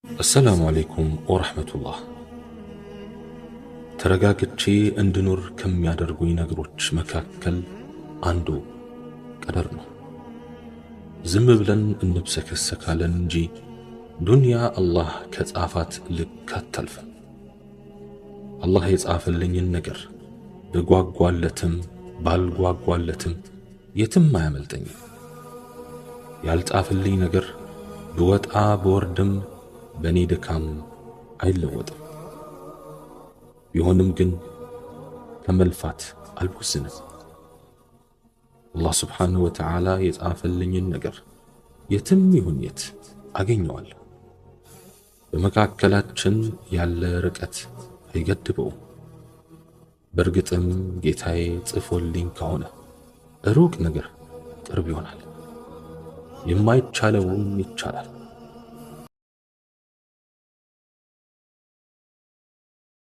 السلام عليكم ورحمة الله. ተረጋግቼ እንድኖር ከሚያደርጉኝ ነገሮች መካከል አንዱ ቀደር ነው። ዝም ብለን እንብሰከሰካለን እንጂ ዱንያ አላህ ከጻፋት ልክ አታልፍም። አላህ የጻፈልኝን ነገር ብጓጓለትም ባልጓጓለትም የትም አያመልጠኝም። ያልጻፈልኝ ነገር ብወጣ ብወርድም በኔ ድካም አይለወጥም። ቢሆንም ግን ከመልፋት አልቦዝንም። አላህ ስብሓንሁ ወተዓላ የጻፈልኝን ነገር የትም ይሁን የት አገኘዋለሁ። በመካከላችን ያለ ርቀት አይገድበውም። በእርግጥም ጌታዬ ጽፎልኝ ከሆነ ሩቅ ነገር ቅርብ ይሆናል፣ የማይቻለውም ይቻላል።